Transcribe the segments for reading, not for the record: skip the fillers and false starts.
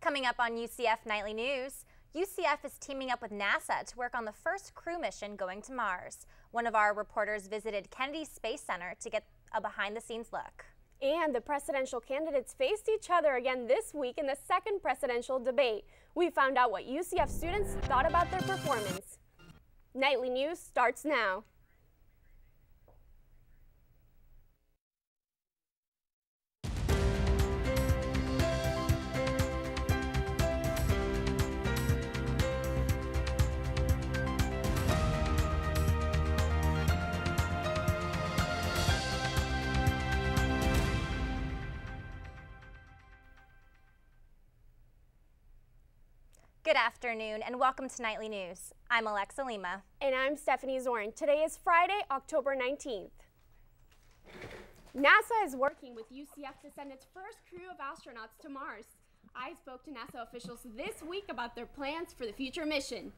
Coming up on UCF Nightly News, UCF is teaming up with NASA to work on the first crew mission going to Mars. One of our reporters visited Kennedy Space Center to get a behind-the-scenes look. And the presidential candidates faced each other again this week in the second presidential debate. We found out what UCF students thought about their performance. Nightly News starts now. Good afternoon and welcome to Nightly News. I'm Alexa Lima. And I'm Stephanie Zorn. Today is Friday, October 19th. NASA is working with UCF to send its first crew of astronauts to Mars. I spoke to NASA officials this week about their plans for the future mission.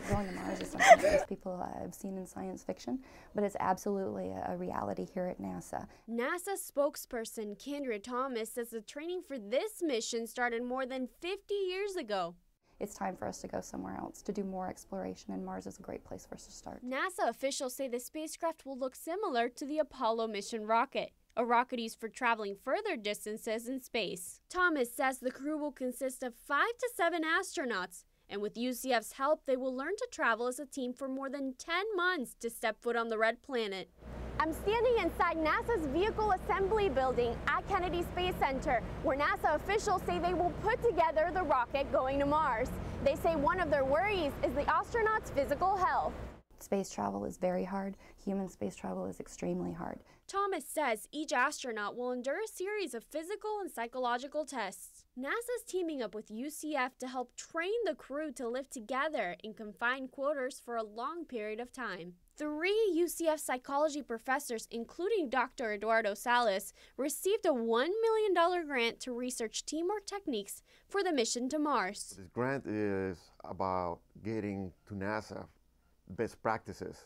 Going to Mars is something that most people have seen in science fiction, but it's absolutely a reality here at NASA. NASA spokesperson Kendra Thomas says the training for this mission started more than 50 years ago. It's time for us to go somewhere else, to do more exploration, and Mars is a great place for us to start. NASA officials say the spacecraft will look similar to the Apollo mission rocket, a rocket used for traveling further distances in space. Thomas says the crew will consist of 5 to 7 astronauts, and with UCF's help, they will learn to travel as a team for more than 10 months to step foot on the red planet. I'm standing inside NASA's Vehicle Assembly Building at Kennedy Space Center, where NASA officials say they will put together the rocket going to Mars. They say one of their worries is the astronauts' physical health. Space travel is very hard. Human space travel is extremely hard. Thomas says each astronaut will endure a series of physical and psychological tests. NASA's teaming up with UCF to help train the crew to live together in confined quarters for a long period of time. 3 UCF psychology professors, including Dr. Eduardo Salas, received a $1 million grant to research teamwork techniques for the mission to Mars. This grant is about getting to NASA best practices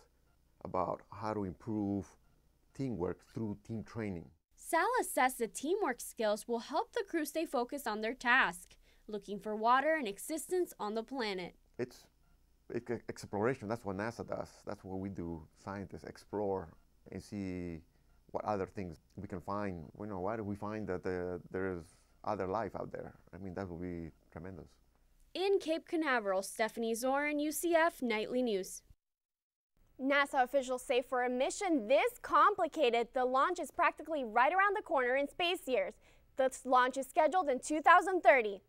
about how to improve teamwork through team training. Salas says the teamwork skills will help the crew stay focused on their task, looking for water and existence on the planet. It's exploration. That's what NASA does. That's what we do. Scientists explore and see what other things we can find. You know, why do we find that there is other life out there? I mean, that would be tremendous. In Cape Canaveral, Stephanie Zorn, UCF Nightly News. NASA officials say for a mission this complicated, the launch is practically right around the corner in space years. The launch is scheduled in 2030.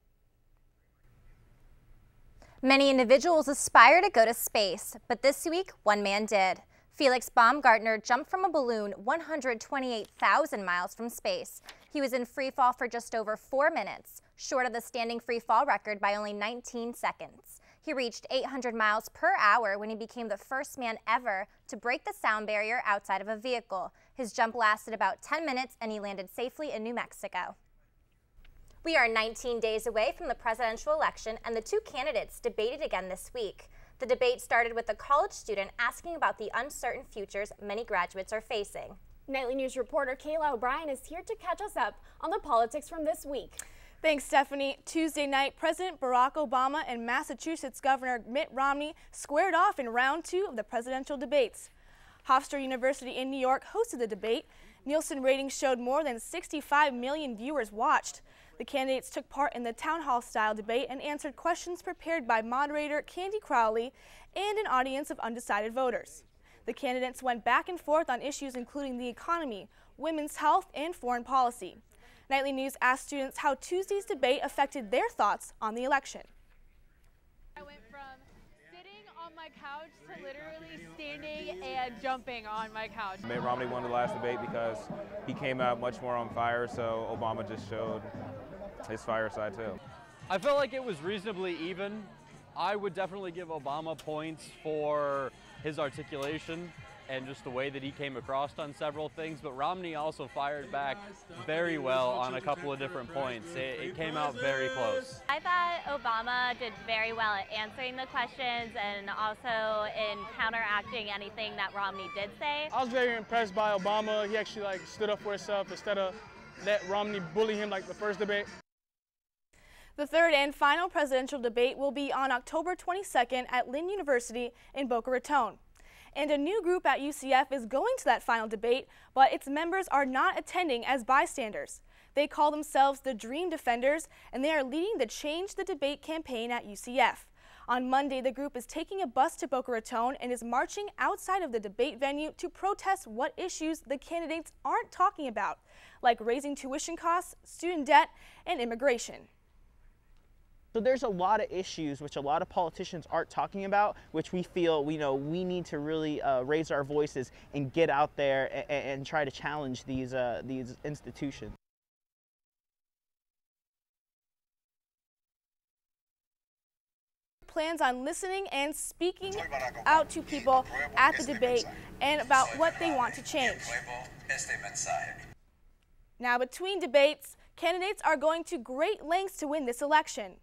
Many individuals aspire to go to space, but this week, one man did. Felix Baumgartner jumped from a balloon 128,000 miles from space. He was in free fall for just over 4 minutes, short of the standing free fall record by only 19 seconds. He reached 800 miles per hour when he became the first man ever to break the sound barrier outside of a vehicle. His jump lasted about 10 minutes and he landed safely in New Mexico. We are 19 days away from the presidential election and the 2 candidates debated again this week. The debate started with a college student asking about the uncertain futures many graduates are facing. Nightly News reporter Kayla O'Brien is here to catch us up on the politics from this week. Thanks, Stephanie. Tuesday night, President Barack Obama and Massachusetts Governor Mitt Romney squared off in round 2 of the presidential debates. Hofstra University in New York hosted the debate. Nielsen ratings showed more than 65 million viewers watched. The candidates took part in the town hall-style debate and answered questions prepared by moderator Candy Crowley and an audience of undecided voters. The candidates went back and forth on issues including the economy, women's health, and foreign policy. Nightly News asked students how Tuesday's debate affected their thoughts on the election. I went from sitting on my couch to literally standing and jumping on my couch. Mitt Romney won the last debate because he came out much more on fire, so Obama just showed his fire side too. I felt like it was reasonably even. I would definitely give Obama points for his articulation and just the way that he came across on several things, but Romney also fired back very well on a couple of different points. It came out very close. I thought Obama did very well at answering the questions and also in counteracting anything that Romney did say. I was very impressed by Obama. He actually stood up for himself instead of let Romney bully him like the first debate. The third and final presidential debate will be on October 22nd at Lynn University in Boca Raton. And a new group at UCF is going to that final debate, but its members are not attending as bystanders. They call themselves the Dream Defenders, and they are leading the Change the Debate campaign at UCF. On Monday, the group is taking a bus to Boca Raton and is marching outside of the debate venue to protest what issues the candidates aren't talking about, like raising tuition costs, student debt, and immigration. So there's a lot of issues which a lot of politicians aren't talking about, which we feel we need to really raise our voices and get out there and try to challenge these institutions. Plans on listening and speaking out to people at the debate and about what they want to change. Now, between debates, candidates are going to great lengths to win this election.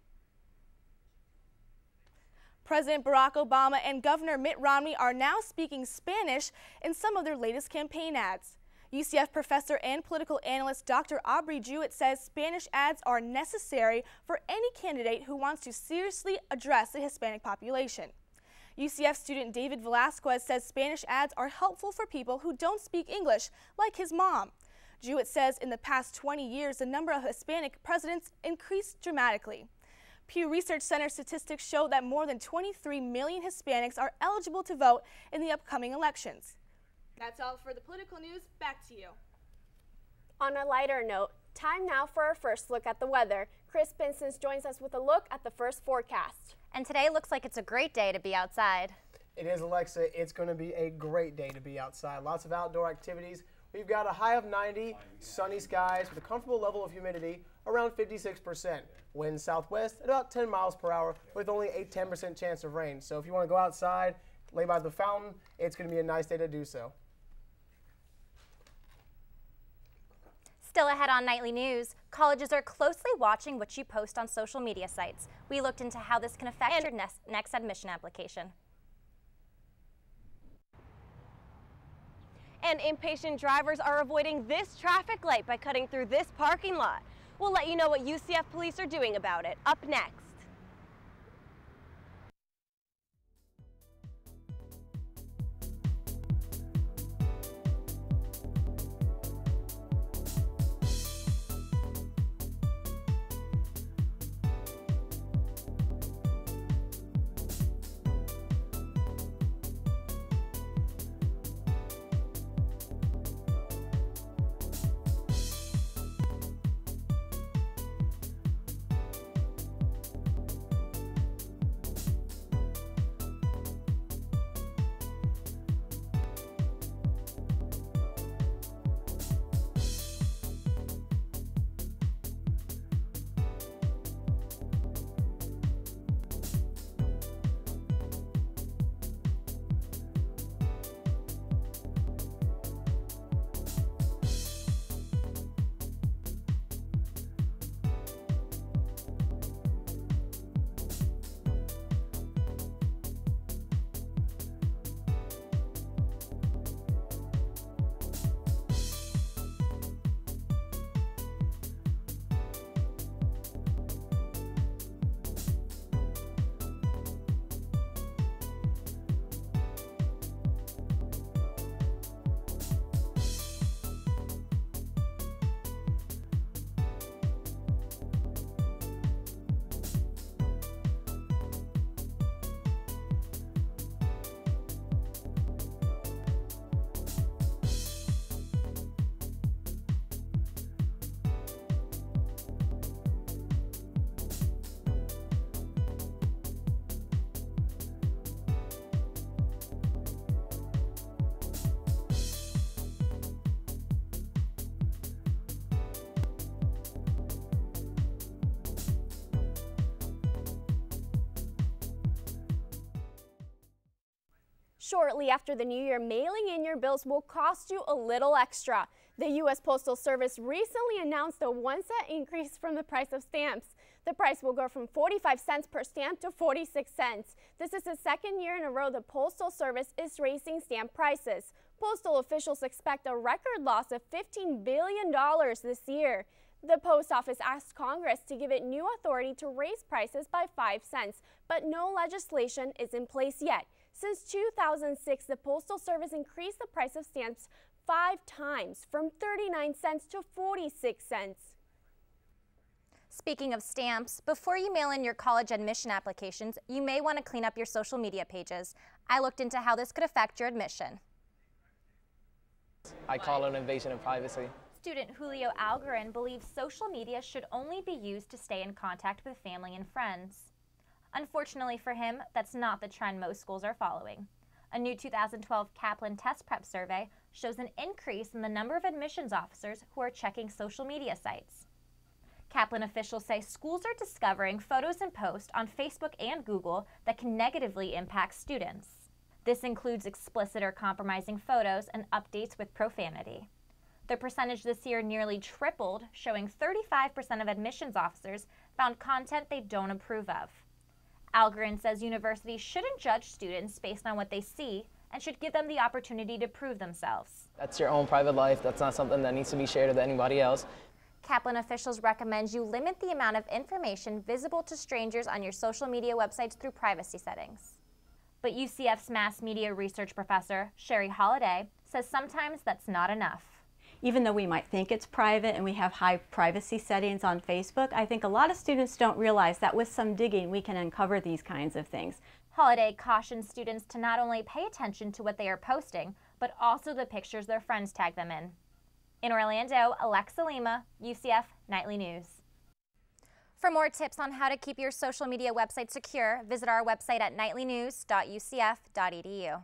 President Barack Obama and Governor Mitt Romney are now speaking Spanish in some of their latest campaign ads. UCF professor and political analyst Dr. Aubrey Jewett says Spanish ads are necessary for any candidate who wants to seriously address the Hispanic population. UCF student David Velasquez says Spanish ads are helpful for people who don't speak English, like his mom. Jewett says in the past 20 years, the number of Hispanic presidents increased dramatically. Pew Research Center statistics show that more than 23 million Hispanics are eligible to vote in the upcoming elections. That's all for the political news. Back to you. On a lighter note, time now for our first look at the weather. Chris Benson joins us with a look at the first forecast. And today looks like it's a great day to be outside. It is, Alexa. It's going to be a great day to be outside. Lots of outdoor activities. We've got a high of 90, sunny skies with a comfortable level of humidity around 56%. Wind southwest at about 10 miles per hour with only a 10% chance of rain. So if you want to go outside, lay by the fountain, it's going to be a nice day to do so. Still ahead on Nightly News, colleges are closely watching what you post on social media sites. We looked into how this can affect your next admission application. And impatient drivers are avoiding this traffic light by cutting through this parking lot. We'll let you know what UCF police are doing about it up next. Shortly after the new year, mailing in your bills will cost you a little extra. The U.S. Postal Service recently announced a 1-cent increase from the price of stamps. The price will go from 45 cents per stamp to 46 cents. This is the second year in a row the Postal Service is raising stamp prices. Postal officials expect a record loss of $15 billion this year. The post office asked Congress to give it new authority to raise prices by 5 cents, but no legislation is in place yet. Since 2006, the Postal Service increased the price of stamps 5 times, from 39 cents to 46 cents. Speaking of stamps, before you mail in your college admission applications, you may want to clean up your social media pages. I looked into how this could affect your admission. I call it an invasion of privacy. Student Julio Algarin believes social media should only be used to stay in contact with family and friends. Unfortunately for him, that's not the trend most schools are following. A new 2012 Kaplan Test Prep survey shows an increase in the number of admissions officers who are checking social media sites. Kaplan officials say schools are discovering photos and posts on Facebook and Google that can negatively impact students. This includes explicit or compromising photos and updates with profanity. The percentage this year nearly tripled, showing 35% of admissions officers found content they don't approve of. Algarin says universities shouldn't judge students based on what they see and should give them the opportunity to prove themselves. That's your own private life. That's not something that needs to be shared with anybody else. Kaplan officials recommend you limit the amount of information visible to strangers on your social media websites through privacy settings. But UCF's mass media research professor, Sherry Holliday, says sometimes that's not enough. Even though we might think it's private and we have high privacy settings on Facebook, I think a lot of students don't realize that with some digging we can uncover these kinds of things. Holliday cautions students to not only pay attention to what they are posting, but also the pictures their friends tag them in. In Orlando, Alexa Lima, UCF Nightly News. For more tips on how to keep your social media website secure, visit our website at nightlynews.ucf.edu.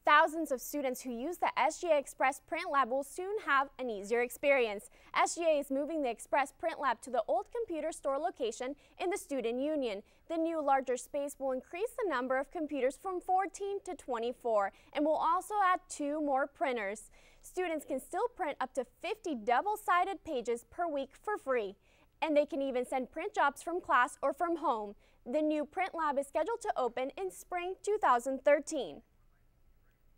Thousands of students who use the SGA Express Print Lab will soon have an easier experience. SGA is moving the Express Print Lab to the old computer store location in the Student Union. The new larger space will increase the number of computers from 14 to 24 and will also add 2 more printers. Students can still print up to 50 double-sided pages per week for free, and they can even send print jobs from class or from home. The new print lab is scheduled to open in spring 2013.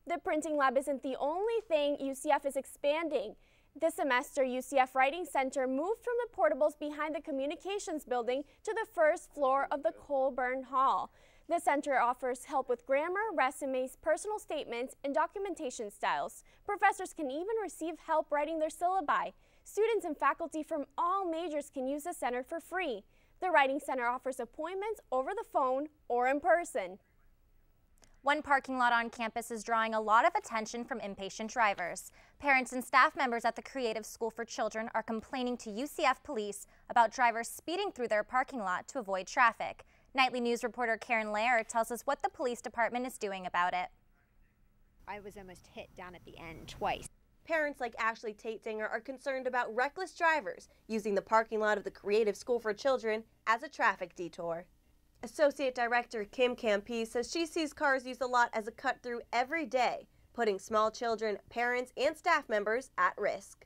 The printing lab isn't the only thing UCF is expanding. This semester, UCF Writing Center moved from the portables behind the communications building to the first floor of the Colburn Hall. The center offers help with grammar, resumes, personal statements, and documentation styles. Professors can even receive help writing their syllabi. Students and faculty from all majors can use the center for free. The Writing Center offers appointments over the phone or in person. One parking lot on campus is drawing a lot of attention from impatient drivers. Parents and staff members at the Creative School for Children are complaining to UCF police about drivers speeding through their parking lot to avoid traffic. Nightly News reporter Karen Lair tells us what the police department is doing about it. I was almost hit down at the end twice. Parents like Ashley Tatesinger are concerned about reckless drivers using the parking lot of the Creative School for Children as a traffic detour. Associate Director Kim Campese says she sees cars use the lot as a cut-through every day, putting small children, parents, and staff members at risk.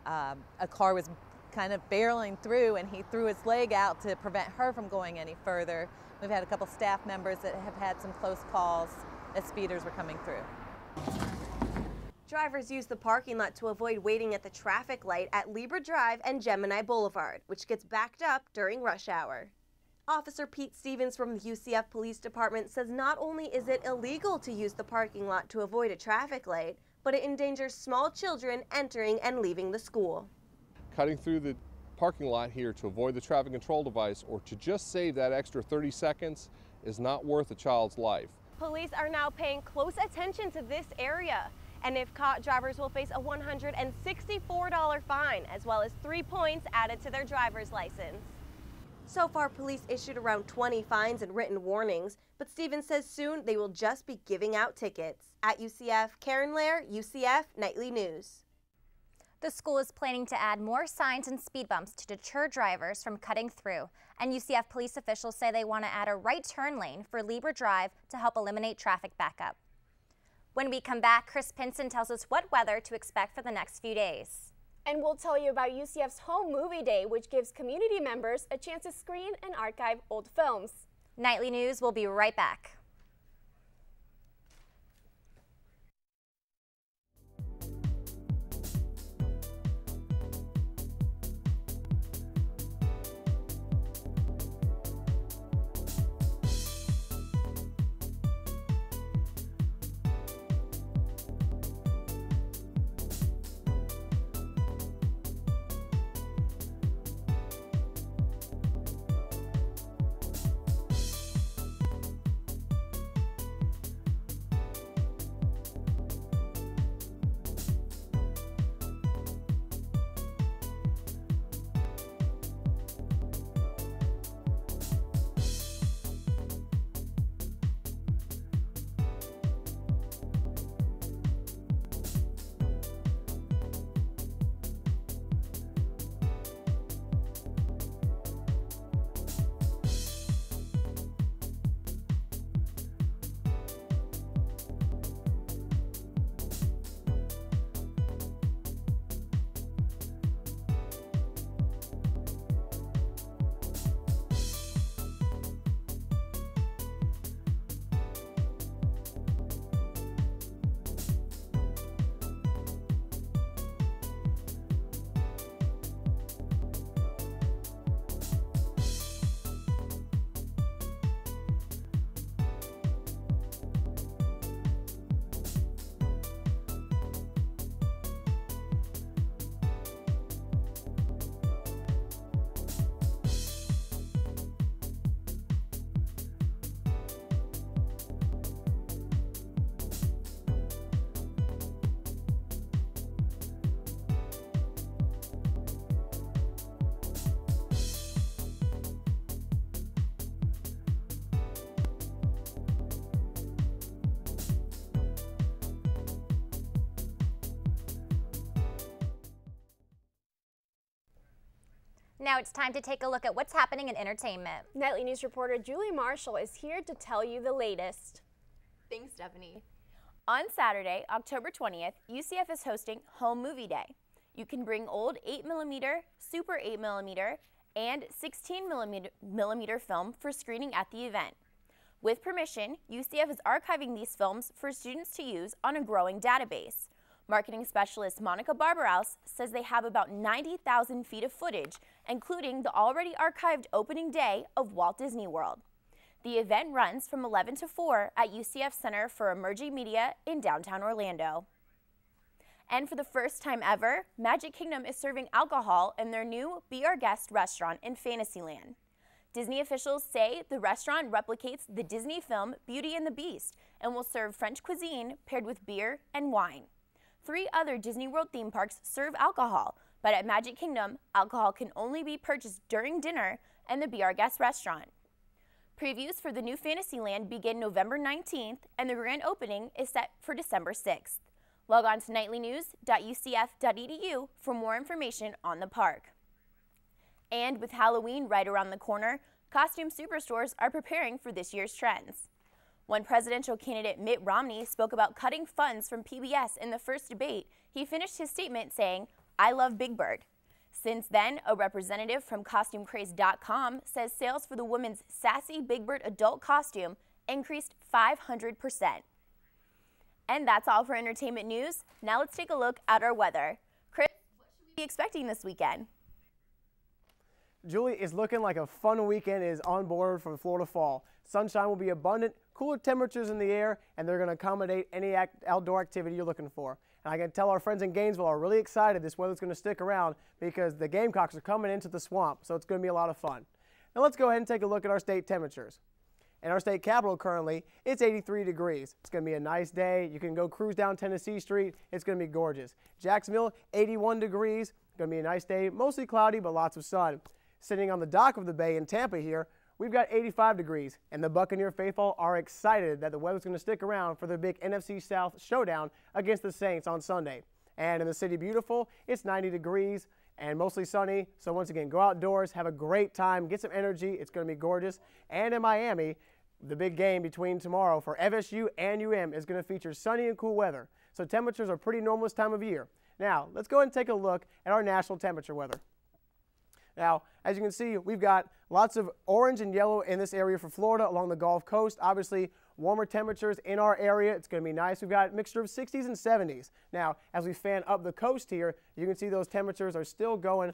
A car was kind of barreling through and he threw his leg out to prevent her from going any further. We've had a couple staff members that have had some close calls as speeders were coming through. Drivers use the parking lot to avoid waiting at the traffic light at Libra Drive and Gemini Boulevard, which gets backed up during rush hour. Officer Pete Stevens from the UCF Police Department says not only is it illegal to use the parking lot to avoid a traffic light, but it endangers small children entering and leaving the school. Cutting through the parking lot here to avoid the traffic control device or to just save that extra 30 seconds is not worth a child's life. Police are now paying close attention to this area, and if caught, drivers will face a $164 fine as well as 3 points added to their driver's license. So far, police issued around 20 fines and written warnings, but Stevens says soon they will just be giving out tickets. At UCF, Karen Lair, UCF Nightly News. The school is planning to add more signs and speed bumps to deter drivers from cutting through, and UCF police officials say they want to add a right turn lane for Libra Drive to help eliminate traffic backup. When we come back, Chris Pinson tells us what weather to expect for the next few days. And we'll tell you about UCF's Home Movie Day, which gives community members a chance to screen and archive old films. Nightly News will be right back. Now it's time to take a look at what's happening in entertainment. Nightly News reporter Julie Marshall is here to tell you the latest. Thanks, Stephanie. On Saturday, October 20th, UCF is hosting Home Movie Day. You can bring old 8mm, Super 8mm, and 16mm film for screening at the event. With permission, UCF is archiving these films for students to use on a growing database. Marketing specialist Monica Barbarouse says they have about 90,000 feet of footage, including the already archived opening day of Walt Disney World. The event runs from 11 to 4 at UCF Center for Emerging Media in downtown Orlando. And for the first time ever, Magic Kingdom is serving alcohol in their new Be Our Guest restaurant in Fantasyland. Disney officials say the restaurant replicates the Disney film Beauty and the Beast and will serve French cuisine paired with beer and wine. 3 other Disney World theme parks serve alcohol, but at Magic Kingdom, alcohol can only be purchased during dinner in the Be Our Guest restaurant. Previews for the new Fantasyland begin November 19th, and the grand opening is set for December 6th. Log on to nightlynews.ucf.edu for more information on the park. And with Halloween right around the corner, costume superstores are preparing for this year's trends. When presidential candidate Mitt Romney spoke about cutting funds from PBS in the first debate, he finished his statement saying, "I love Big Bird." Since then, a representative from CostumeCraze.com says sales for the women's sassy Big Bird adult costume increased 500%. And that's all for entertainment news. Now let's take a look at our weather. Chris, what should we be expecting this weekend? Julie, is looking like a fun weekend is on board for the Florida fall. Sunshine will be abundant, cooler temperatures in the air, and they're going to accommodate any outdoor activity you're looking for. And I can tell our friends in Gainesville are really excited this weather's going to stick around because the Gamecocks are coming into the swamp, so it's going to be a lot of fun. Now let's go ahead and take a look at our state temperatures. In our state capital currently, it's 83 degrees. It's going to be a nice day. You can go cruise down Tennessee Street. It's going to be gorgeous. Jacksonville, 81 degrees. Going to be a nice day, mostly cloudy, but lots of sun. Sitting on the dock of the bay in Tampa here, we've got 85 degrees, and the Buccaneer faithful are excited that the weather's going to stick around for the big NFC South showdown against the Saints on Sunday. And in the City Beautiful, it's 90 degrees and mostly sunny. So once again, go outdoors, have a great time, get some energy. It's going to be gorgeous. And in Miami, the big game between tomorrow for FSU and UM is going to feature sunny and cool weather. So temperatures are pretty normal this time of year. Now, let's go ahead and take a look at our national temperature weather. Now, as you can see, we've got lots of orange and yellow in this area for Florida along the Gulf Coast. Obviously, warmer temperatures in our area. It's going to be nice. We've got a mixture of 60s and 70s. Now, as we fan up the coast here, you can see those temperatures are still going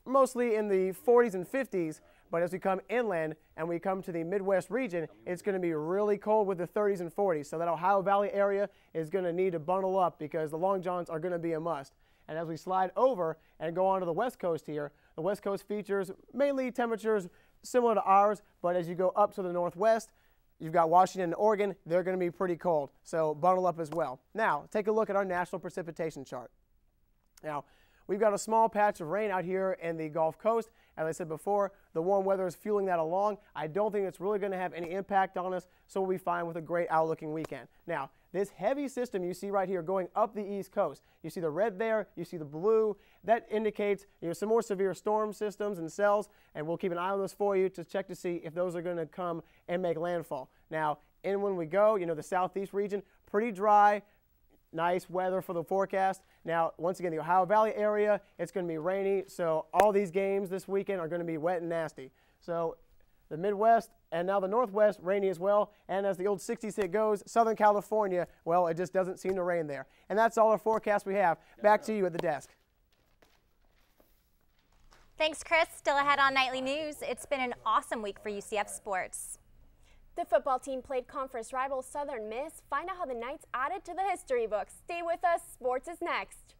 mostly in the 40s and 50s. But as we come inland and we come to the Midwest region, it's going to be really cold with the 30s and 40s. So that Ohio Valley area is going to need to bundle up because the long johns are going to be a must. And as we slide over and go on to the West Coast here, the West Coast features mainly temperatures similar to ours, but as you go up to the Northwest, you've got Washington and Oregon. They're going to be pretty cold, so bundle up as well. Now, take a look at our national precipitation chart. Now, we've got a small patch of rain out here in the Gulf Coast. As I said before, the warm weather is fueling that along. I don't think it's really going to have any impact on us, so we'll be fine with a great outlooking weekend. Now, this heavy system you see right here going up the East Coast, you see the red there, you see the blue, that indicates some more severe storm systems and cells, and we'll keep an eye on those for you to check to see if those are going to come and make landfall. Now, in when we go, the southeast region, pretty dry, nice weather for the forecast. Now, once again, the Ohio Valley area, it's going to be rainy, so all these games this weekend are going to be wet and nasty. So the Midwest and now the Northwest, rainy as well. And as the old 60s hit goes, Southern California, well, it just doesn't seem to rain there. And that's all our forecast we have. Back to you at the desk. Thanks, Chris. Still ahead on Nightly News. It's been an awesome week for UCF sports. The football team played conference rival Southern Miss. Find out how the Knights added to the history books. Stay with us. Sports is next.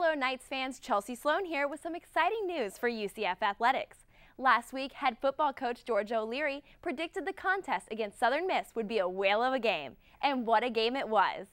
Hello Knights fans, Chelsea Sloan here with some exciting news for UCF athletics. Last week, head football coach George O'Leary predicted the contest against Southern Miss would be a whale of a game, and what a game it was.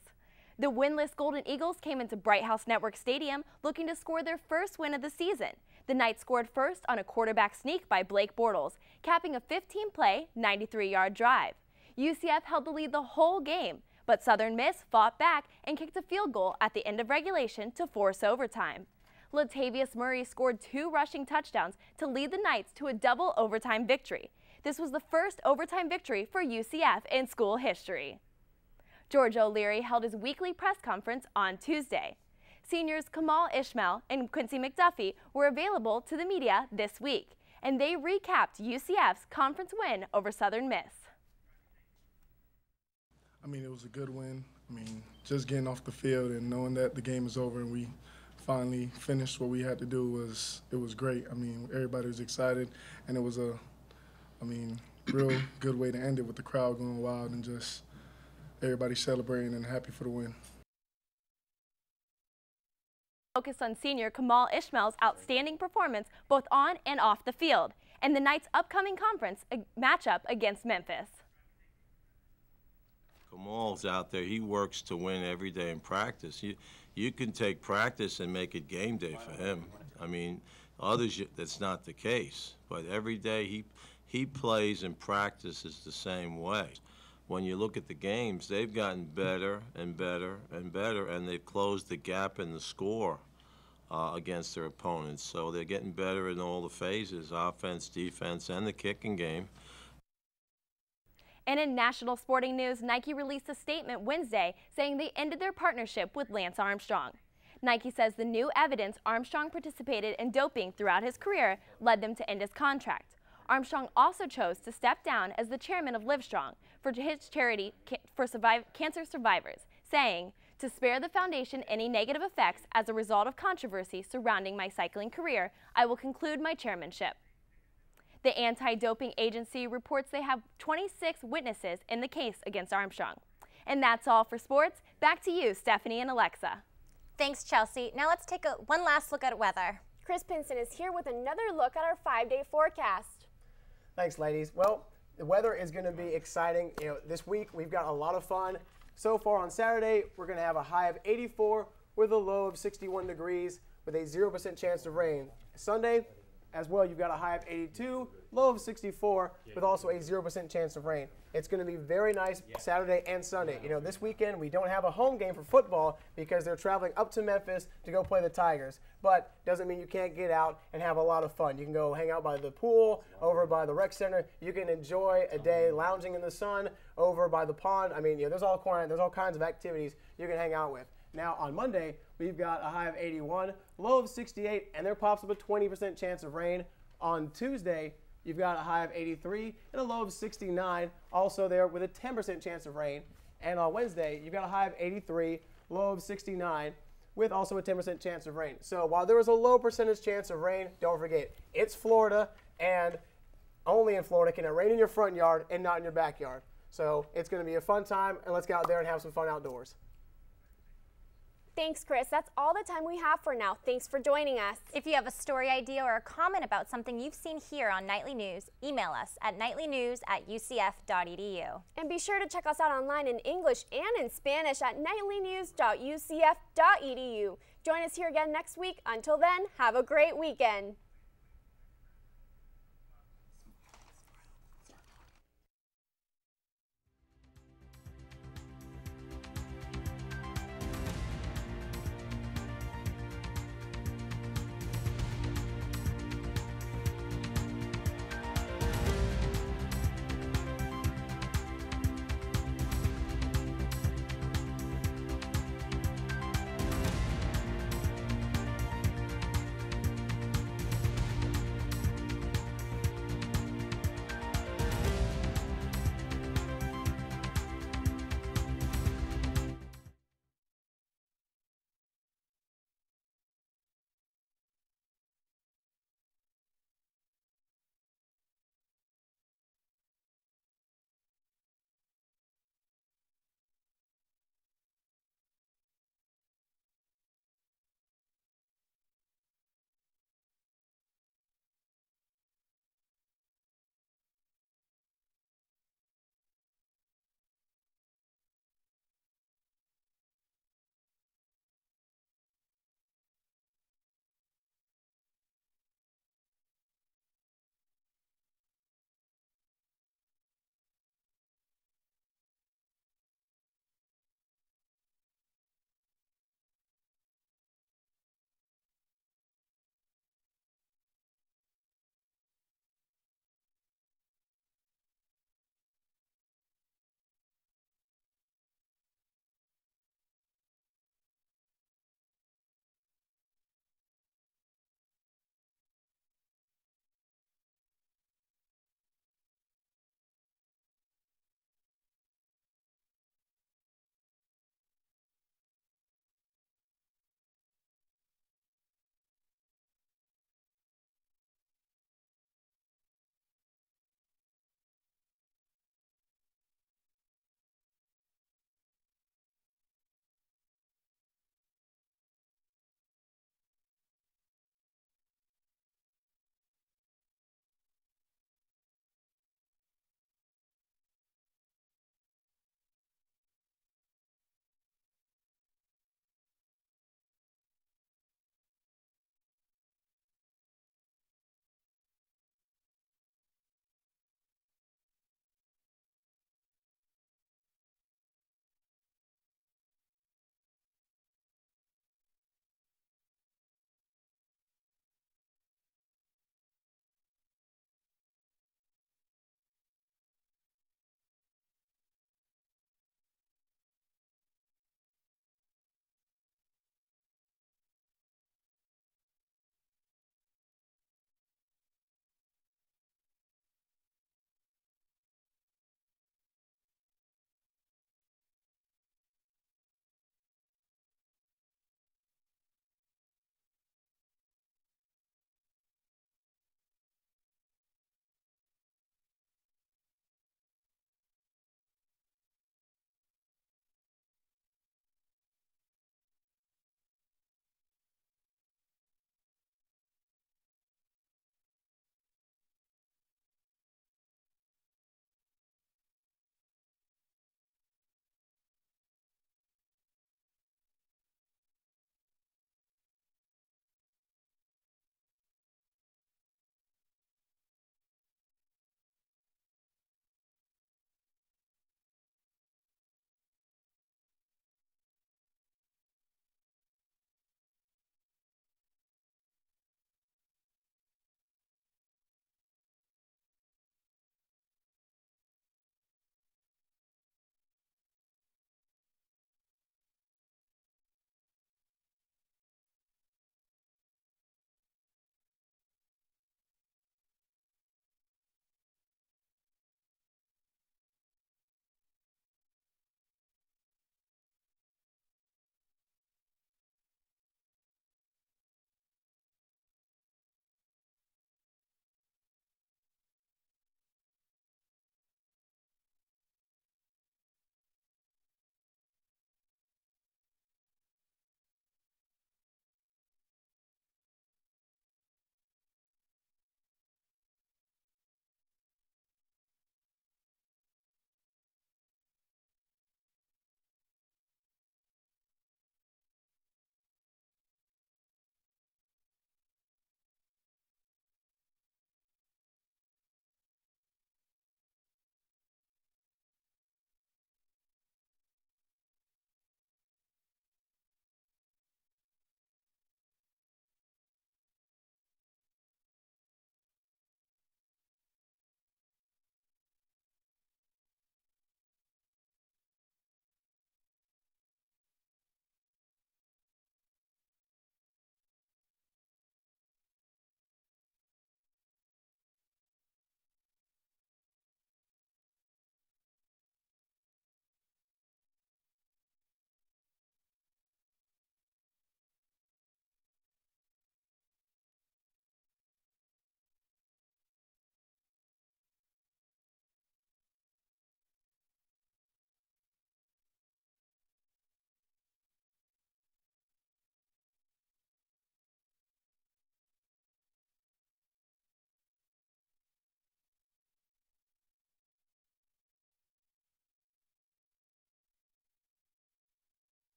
The winless Golden Eagles came into Bright House Network Stadium looking to score their first win of the season. The Knights scored first on a quarterback sneak by Blake Bortles, capping a 15-play, 93-yard drive. UCF held the lead the whole game, but Southern Miss fought back and kicked a field goal at the end of regulation to force overtime. Latavius Murray scored 2 rushing touchdowns to lead the Knights to a double overtime victory. This was the first overtime victory for UCF in school history. George O'Leary held his weekly press conference on Tuesday. Seniors Kamal Ishmael and Quincy McDuffie were available to the media this week, and they recapped UCF's conference win over Southern Miss. I mean, it was a good win. I mean, just getting off the field and knowing that the game is over and we finally finished what we had to do it was great. I mean, everybody was excited, and it was real good way to end it with the crowd going wild and just everybody celebrating and happy for the win. Focused on senior Kamal Ishmael's outstanding performance both on and off the field, and the Knights' upcoming conference matchup against Memphis. Kamal's out there. He works to win every day in practice. You can take practice and make it game day for him. I mean, others, that's not the case. But every day he plays and practices the same way. When you look at the games, they've gotten better and better and better, and they've closed the gap in the score against their opponents. So they're getting better in all the phases, offense, defense, and the kicking game. And in national sporting news, Nike released a statement Wednesday saying they ended their partnership with Lance Armstrong. Nike says the new evidence Armstrong participated in doping throughout his career led them to end his contract. Armstrong also chose to step down as the chairman of Livestrong for his charity for cancer survivors, saying, "To spare the foundation any negative effects as a result of controversy surrounding my cycling career, I will conclude my chairmanship." The anti-doping agency reports they have 26 witnesses in the case against Armstrong. And that's all for sports. Back to you, Stephanie and Alexa. Thanks, Chelsea. Now let's take one last look at weather. Chris Pinson is here with another look at our 5-day forecast. Thanks, ladies. Well, the weather is going to be exciting. This week we've got a lot of fun. So far on Saturday, we're going to have a high of 84 with a low of 61 degrees with a 0% chance of rain. Sunday, as well, you've got a high of 82, low of 64, with also a 0% chance of rain. It's going to be very nice Saturday and Sunday. This weekend we don't have a home game for football because they're traveling up to Memphis to go play the Tigers. But doesn't mean you can't get out and have a lot of fun. You can go hang out by the pool, over by the rec center. You can enjoy a day lounging in the sun over by the pond. I mean, there's all kinds of activities you can hang out with. Now, on Monday, we've got a high of 81, low of 68, and there pops up a 20% chance of rain. On Tuesday, you've got a high of 83 and a low of 69, also there with a 10% chance of rain. And on Wednesday, you've got a high of 83, low of 69, with also a 10% chance of rain. So while there is a low percentage chance of rain, don't forget, it's Florida, and only in Florida can it rain in your front yard and not in your backyard. So it's going to be a fun time, and let's get out there and have some fun outdoors. Thanks, Chris. That's all the time we have for now. Thanks for joining us. If you have a story idea or a comment about something you've seen here on Nightly News, email us at nightlynews@ucf.edu. And be sure to check us out online in English and in Spanish at nightlynews.ucf.edu. Join us here again next week. Until then, have a great weekend.